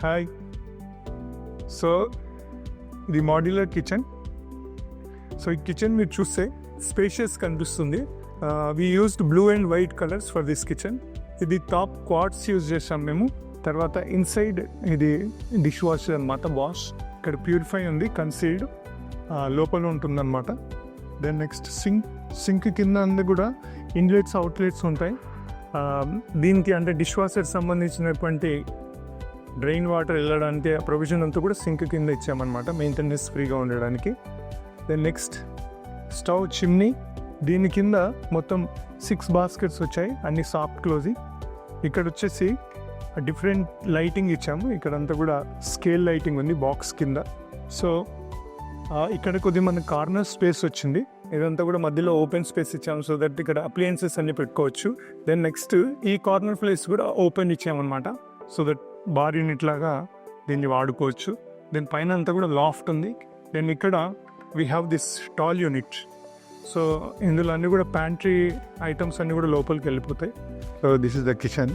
Hi. So ఇది modular kitchen. So ఈ kitchen మీరు చూస్తే స్పేషియస్ కనిపిస్తుంది. We used blue and white colours for this kitchen. ఇది టాప్ క్వార్ట్స్ యూజ్ చేసాం మేము. తర్వాత ఇన్సైడ్ ఇది డిష్ వాషర్ అనమాట, వాష్. ఇక్కడ ప్యూరిఫై ఉంది, కన్సీల్డ్ లోపల ఉంటుందన్నమాట. దెన్ నెక్స్ట్ సింక్ కింద అంతా కూడా ఇన్లెట్స్ అవుట్లెట్స్ ఉంటాయి. దీనికి అంటే డిష్ వాషర్ సంబంధించినటువంటి డ్రైన్ వాటర్ వెళ్ళడానికి ప్రొవిజన్ అంతా కూడా సింక్ కింద ఇచ్చామన్నమాట, మెయింటెనెన్స్ ఫ్రీగా ఉండడానికి. Then next stove chimney. దీని కింద మొత్తం 6 బాస్కెట్స్ వచ్చాయి, అన్ని సాఫ్ట్ క్లోజింగ్. ఇక్కడ వచ్చేసి డిఫరెంట్ లైటింగ్ ఇచ్చాము. ఇక్కడంతా కూడా స్కేల్ లైటింగ్ ఉంది బాక్స్ కింద. సో ఇక్కడ కొద్దిగా మనకు కార్నర్ స్పేస్ వచ్చింది. ఇదంతా కూడా మధ్యలో ఓపెన్ స్పేస్ ఇచ్చాము, సో దట్ ఇక్కడ అప్లయన్సెస్ అన్ని పెట్టుకోవచ్చు. దెన్ నెక్స్ట్ ఈ కార్నర్ ప్లేస్ కూడా ఓపెన్ ఇచ్చామన్నమాట, సో దట్ బార్ యూనిట్ లాగా దీన్ని వాడుకోవచ్చు. దెన్ పైన అంతా కూడా లాఫ్ట్ ఉంది. దెన్ ఇక్కడ we have this tall unit. So ఇందులో అన్నీ కూడా ప్యాంట్రీ ఐటమ్స్ అన్నీ కూడా లోపలికి వెళ్ళిపోతాయి. So this is the kitchen.